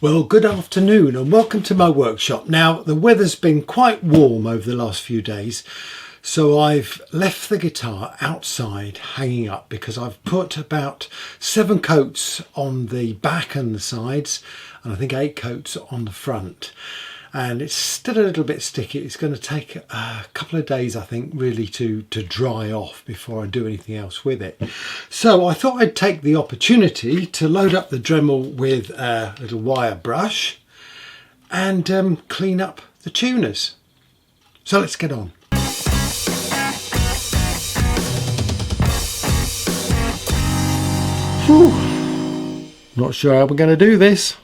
Well, good afternoon and welcome to my workshop. Now, the weather's been quite warm over the last few days, so I've left the guitar outside hanging up because I've put about 7 coats on the back and the sides, and I think 8 coats on the front. And it's still a little bit sticky. It's going to take a couple of days, I think, really to dry off before I do anything else with it. So I thought I'd take the opportunity to load up the Dremel with a little wire brush and clean up the tuners. So let's get on. Whew. Not sure how we're going to do this.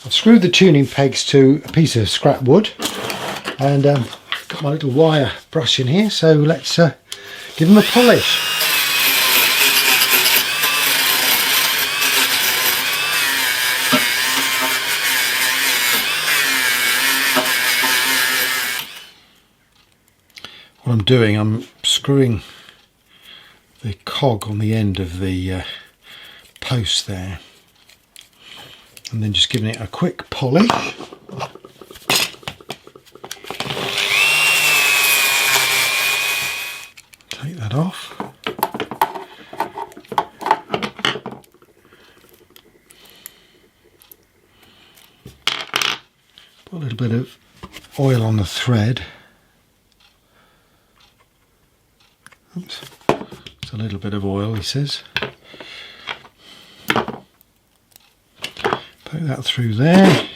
I've screwed the tuning pegs to a piece of scrap wood and got my little wire brush in here, so let's give them a polish. What I'm doing, I'm screwing the cog on the end of the post there, and then just giving it a quick polish. Take that off. Put a little bit of oil on the thread. Oops. It's a little bit of oil, he says. Put that through there,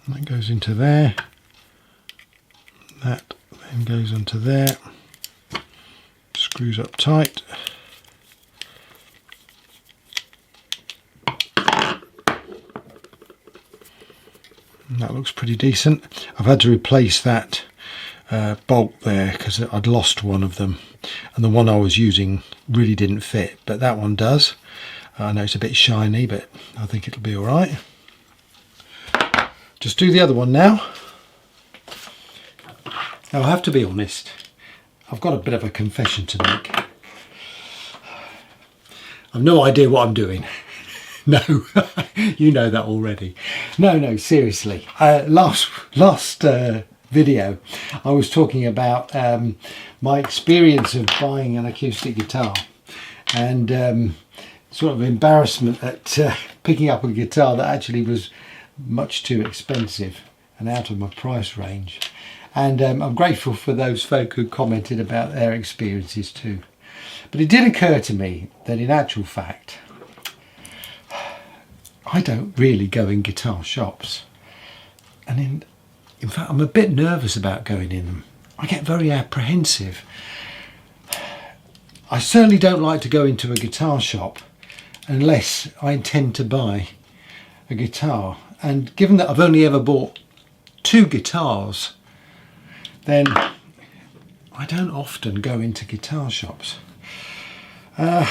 that goes into there, that then goes onto there, screws up tight. And that looks pretty decent. I've had to replace that bolt there because I'd lost one of them, and the one I was using really didn't fit, but that one does. I know it's a bit shiny, but I think it'll be all right. Just do the other one now. Now, I have to be honest, I've got a bit of a confession to make. I've no idea what I'm doing. No, you know that already. No, seriously. Last video, I was talking about my experience of buying an acoustic guitar, and sort of embarrassment at picking up a guitar that actually was much too expensive and out of my price range. And I'm grateful for those folk who commented about their experiences too. But it did occur to me that in actual fact, I don't really go in guitar shops. And in fact, I'm a bit nervous about going in them. I get very apprehensive. I certainly don't like to go into a guitar shop unless I intend to buy a guitar, and given that I've only ever bought 2 guitars, then I don't often go into guitar shops. I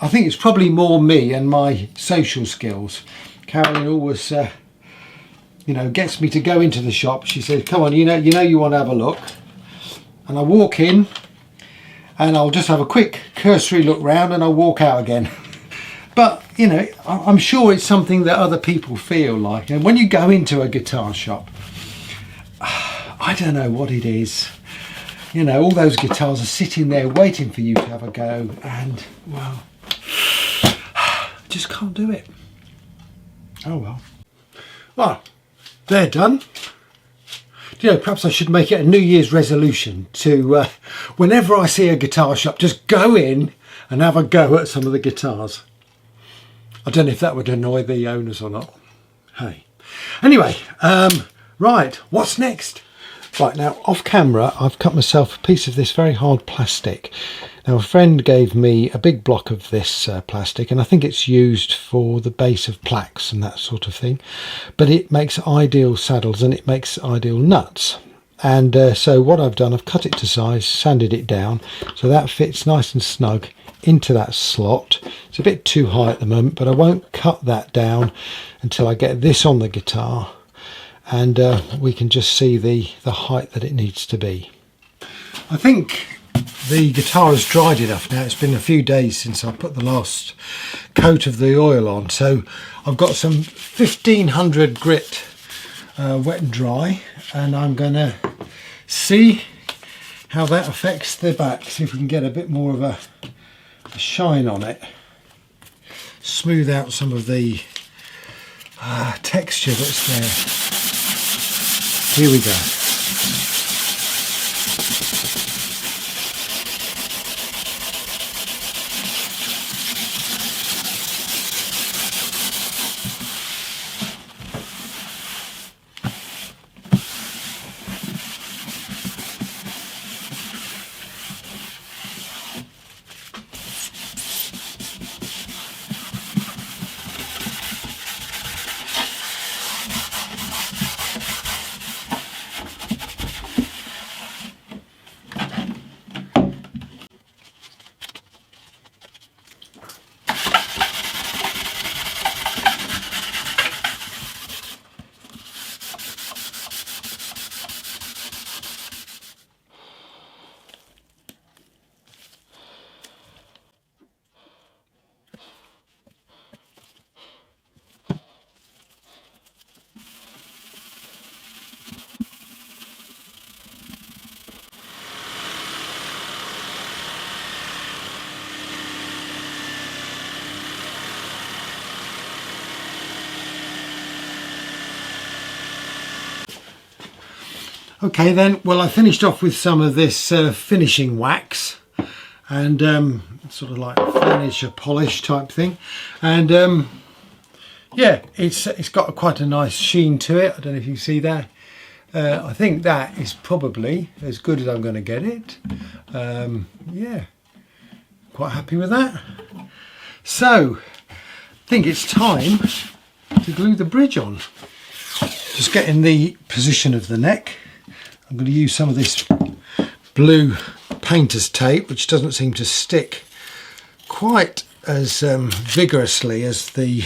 think it's probably more me and my social skills. Carolyn always gets me to go into the shop. She says, come on, you know you want to have a look, and I walk in and I'll just have a quick cursory look round and I'll walk out again. But, I'm sure it's something that other people feel like. And when you go into a guitar shop, I don't know what it is. All those guitars are sitting there waiting for you to have a go. And, well, just can't do it. Oh, well. Well, they're done. Perhaps I should make it a New Year's resolution to, whenever I see a guitar shop, just go in and have a go at some of the guitars. I don't know if that would annoy the owners or not. Hey. Anyway, right, what's next? Right, now off camera, I've cut myself a piece of this very hard plastic. Now, a friend gave me a big block of this plastic, and I think it's used for the base of plaques and that sort of thing. But it makes ideal saddles and it makes ideal nuts. And so what I've done, I've cut it to size, sanded it down, so that fits nice and snug into that slot. It's a bit too high at the moment, but I won't cut that down until I get this on the guitar, and we can just see the height that it needs to be. I think the guitar has dried enough now. It's been a few days since I put the last coat of the oil on, so I've got some 1500 grit wet and dry, and I'm going to see how that affects the back, see if we can get a bit more of a shine on it, smooth out some of the texture that's there. Here we go. Okay then, well, I finished off with some of this finishing wax and sort of like furniture polish type thing, and yeah, it's got quite a nice sheen to it. I don't know if you see that. I think that is probably as good as I'm going to get it. Yeah, quite happy with that. So I think it's time to glue the bridge on. Just getting the position of the neck. I'm going to use some of this blue painter's tape, which doesn't seem to stick quite as vigorously as the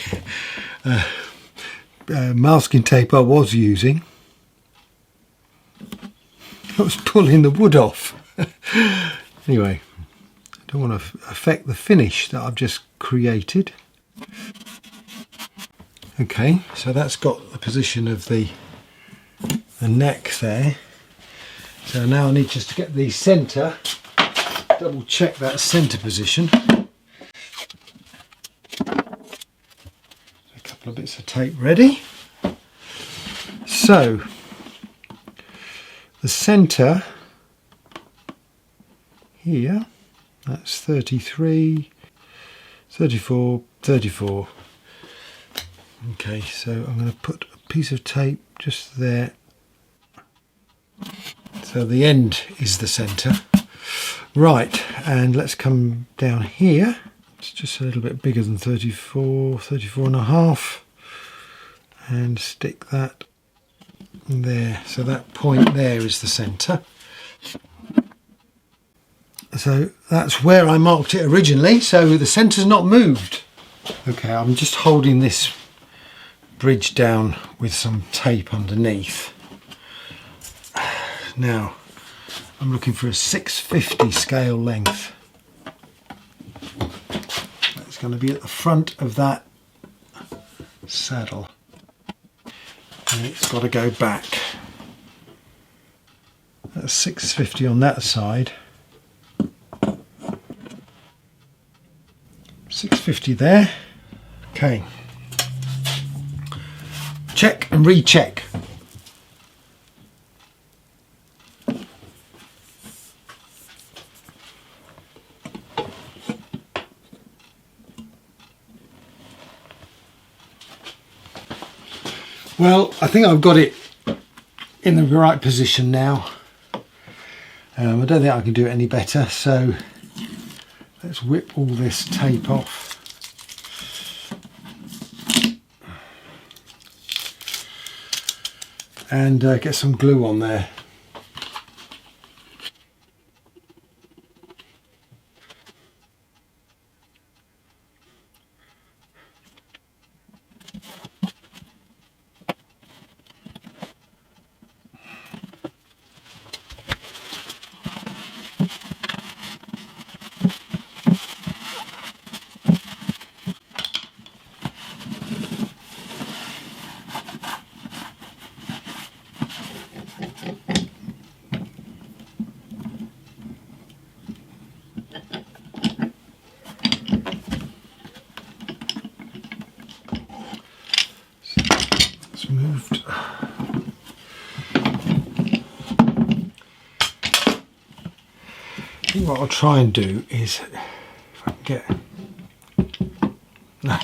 masking tape I was using. I was pulling the wood off. Anyway, I don't want to affect the finish that I've just created. Okay, so that's got the position of the neck there. So now I need just to get the centre, double check that centre position. A couple of bits of tape ready. So the centre here, that's 33, 34, 34. Okay, so I'm going to put a piece of tape just there. So the end is the centre. Right, and let's come down here. It's just a little bit bigger than 34, 34 and a half. And stick that there. So that point there is the centre. So that's where I marked it originally. So the centre's not moved. Okay, I'm just holding this bridge down with some tape underneath. Now I'm looking for a 650 scale length. That's going to be at the front of that saddle, and it's got to go back. That's 650 on that side, 650 there. Okay, check and recheck. Well, I think I've got it in the right position now. I don't think I can do it any better, so let's whip all this tape off. And get some glue on there. moved. I think what I'll try and do is, if I can get... No.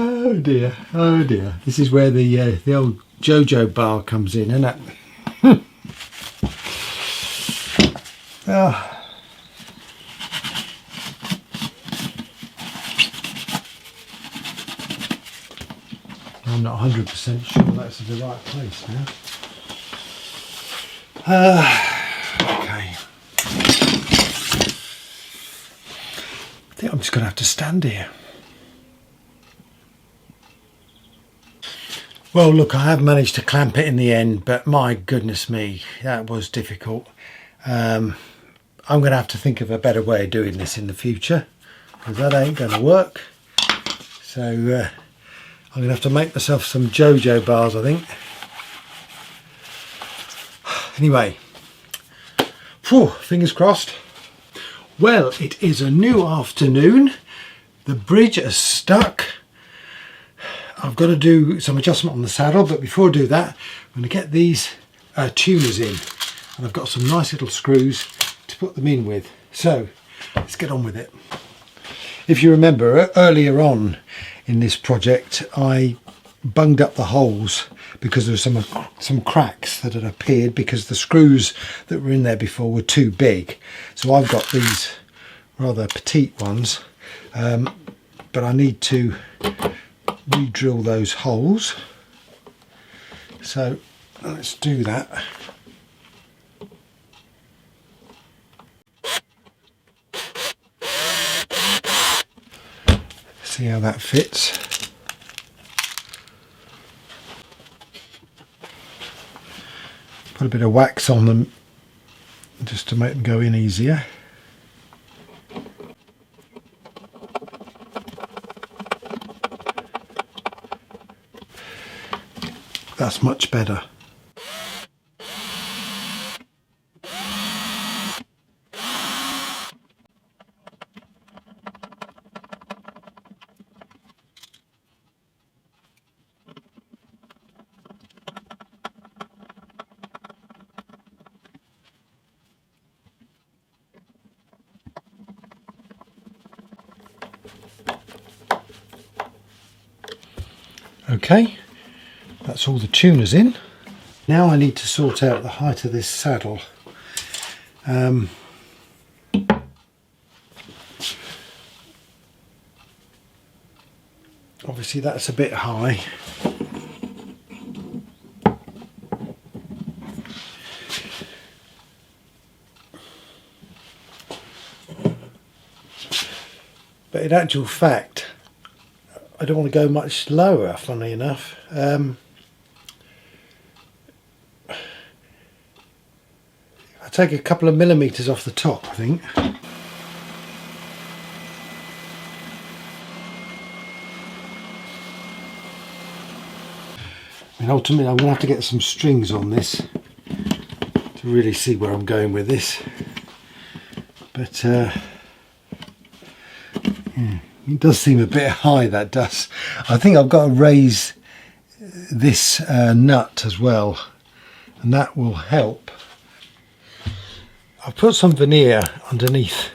Oh dear, oh dear. This is where the old JoJo bar comes in, isn't it? Oh. I'm not 100% sure that's the right place now. Okay. I think I'm just going to have to stand here. Well, look, I have managed to clamp it in the end, but my goodness me, that was difficult. I'm going to have to think of a better way of doing this in the future, because that ain't going to work. So I'm going to have to make myself some JoJo bars, I think. Anyway, whew, fingers crossed. Well, it is a new afternoon. The bridge is stuck. I've got to do some adjustment on the saddle, but before I do that, I'm going to get these tuners in, and I've got some nice little screws to put them in with. So let's get on with it. If you remember, earlier on in this project, I bunged up the holes because there were some cracks that had appeared because the screws that were in there before were too big. So I've got these rather petite ones, but I need to re-drill those holes. So let's do that. See how that fits. Put a bit of wax on them just to make them go in easier. That's much better. Okay, that's all the tuners in. Now I need to sort out the height of this saddle. Obviously that's a bit high. But in actual fact, I don't want to go much lower, funnily enough. I take a couple of millimetres off the top, I think. I mean, ultimately I'm going to have to get some strings on this to really see where I'm going with this. But it does seem a bit high, that does. I think I've got to raise this nut as well, and that will help. I've put some veneer underneath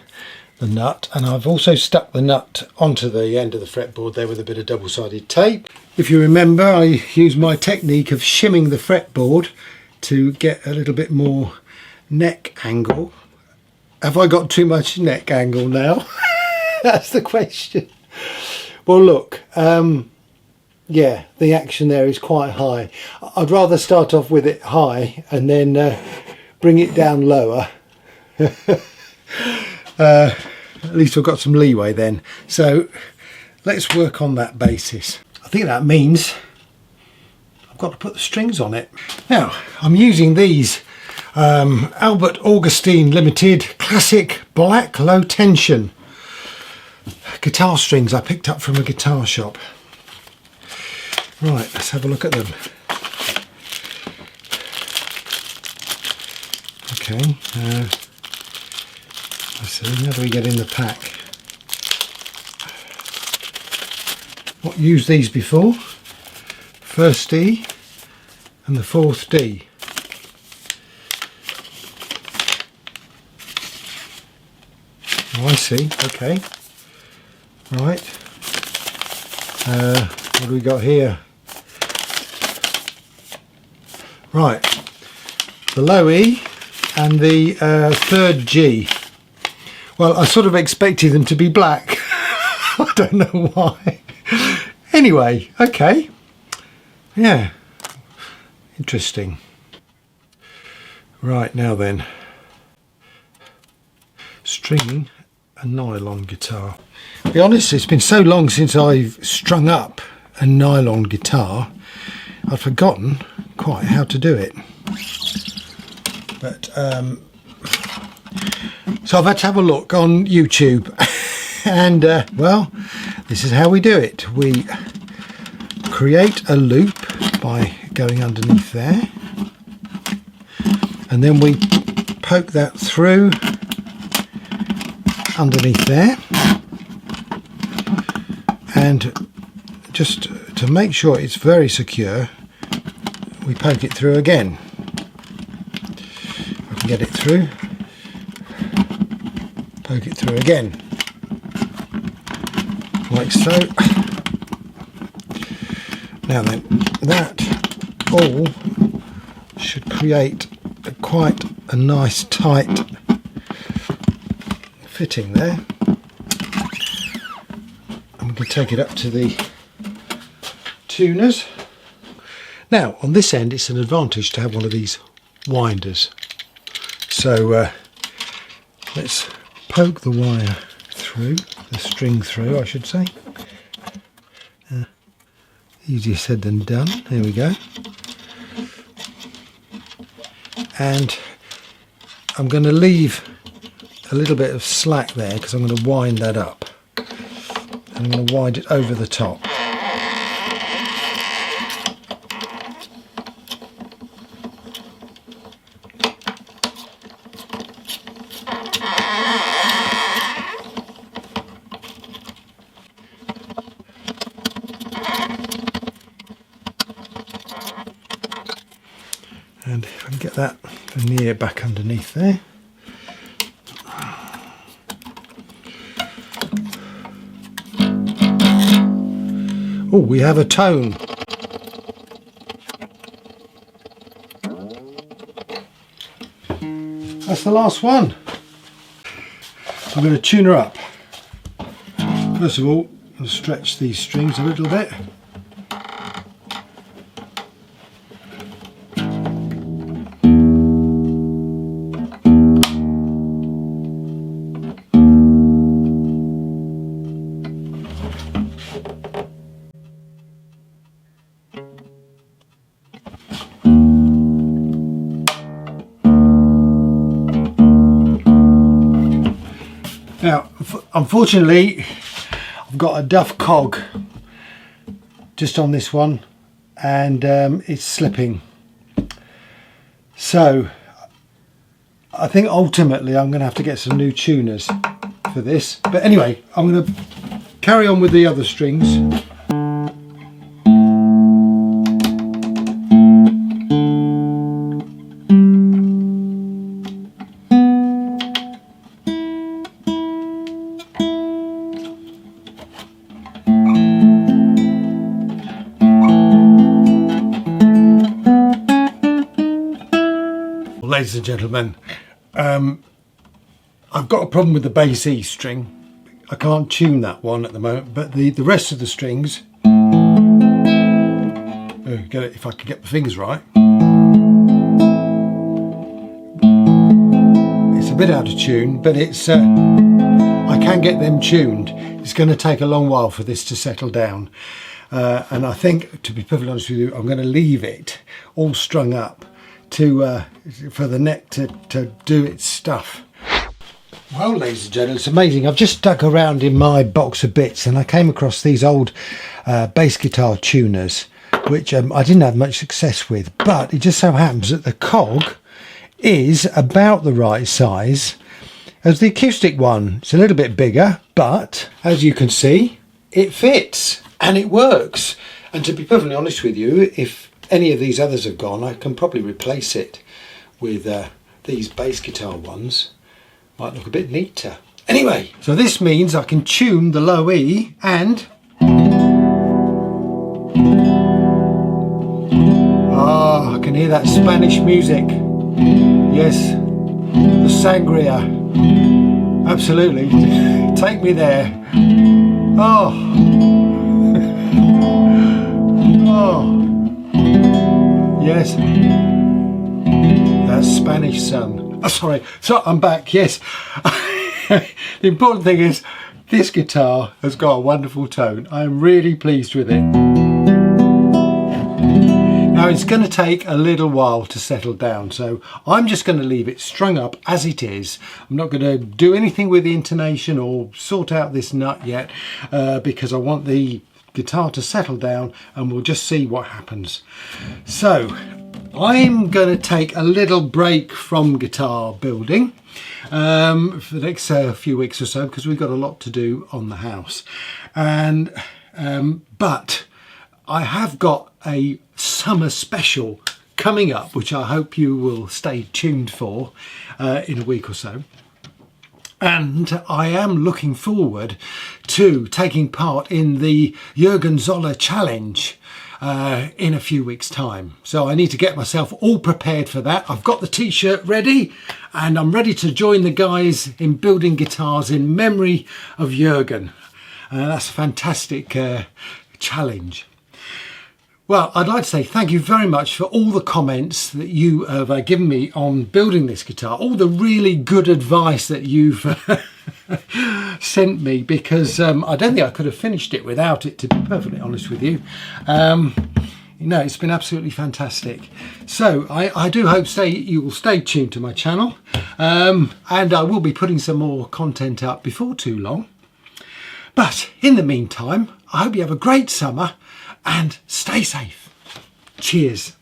the nut, and I've also stuck the nut onto the end of the fretboard there with a bit of double-sided tape. If you remember, I used my technique of shimming the fretboard to get a little bit more neck angle. Have I got too much neck angle now? That's the question. Well, look, yeah, the action there is quite high. I'd rather start off with it high and then bring it down lower. At least I've got some leeway then. So let's work on that basis. I think that means I've got to put the strings on it. Now, I'm using these Albert Augustine Limited Classic Black Low Tension guitar strings I picked up from a guitar shop. Right, let's have a look at them. Okay, let's see, how do we get in the pack? Not used these before. first D and the fourth D. Oh, I see. Okay. Right. What do we got here? Right. The low E and the third G. Well, I sort of expected them to be black. I don't know why. Anyway, okay. Yeah. Interesting. Right, now then. Stringing a nylon guitar. To be honest, it's been so long since I've strung up a nylon guitar, I've forgotten quite how to do it. But so I've had to have a look on YouTube, and well, this is how we do it. We create a loop by going underneath there, and then we poke that through underneath there, and just to make sure it's very secure, we poke it through again. I can get it through, poke it through again, like so. Now then, that all should create quite a nice tight fitting there. I'm going to take it up to the tuners. Now on this end it's an advantage to have one of these winders, so let's poke the wire through, the string through I should say. Easier said than done. There we go. And I'm going to leave a little bit of slack there because I'm going to wind that up. I'm going to wind it over the top. And if I can get that veneer back underneath there. Oh, we have a tone. That's the last one. I'm going to tune her up. First of all, I'll stretch these strings a little bit. Now, unfortunately, I've got a duff cog just on this one, and it's slipping. So, I think ultimately I'm going to have to get some new tuners for this. But anyway, I'm going to carry on with the other strings. Ladies and gentlemen, I've got a problem with the bass E string. I can't tune that one at the moment, but the rest of the strings, get it if I can get the fingers right. It's a bit out of tune, but it's I can get them tuned. It's going to take a long while for this to settle down, and I think, to be perfectly honest with you, I'm going to leave it all strung up to for the neck to do its stuff. Well, ladies and gentlemen, it's amazing. I've just dug around in my box of bits and I came across these old bass guitar tuners, which I didn't have much success with, but it just so happens that the cog is about the right size as the acoustic one. It's a little bit bigger, but as you can see, it fits and it works. And to be perfectly honest with you, if any of these others have gone, I can probably replace it with these bass guitar ones. Might look a bit neater. Anyway, so this means I can tune the low E and... I can hear that Spanish music. Yes, the sangria. Absolutely. Take me there. Oh. Oh. Yes. That Spanish sun. Oh, sorry. So I'm back. Yes. The important thing is this guitar has got a wonderful tone. I'm really pleased with it. Now it's going to take a little while to settle down, so I'm just going to leave it strung up as it is. I'm not going to do anything with the intonation or sort out this nut yet because I want the guitar to settle down and we'll just see what happens. So I'm going to take a little break from guitar building for the next few weeks or so because we've got a lot to do on the house, and but I have got a summer special coming up which I hope you will stay tuned for in a week or so. And I am looking forward to taking part in the Jurgen challenge in a few weeks' time. So I need to get myself all prepared for that. I've got the t-shirt ready and I'm ready to join the guys in building guitars in memory of Jurgen. That's a fantastic challenge. Well, I'd like to say thank you very much for all the comments that you have given me on building this guitar, all the really good advice that you've sent me, because I don't think I could have finished it without it, to be perfectly honest with you. You know, it's been absolutely fantastic. So I do hope you will stay tuned to my channel, and I will be putting some more content up before too long. But in the meantime, I hope you have a great summer and stay safe. Cheers.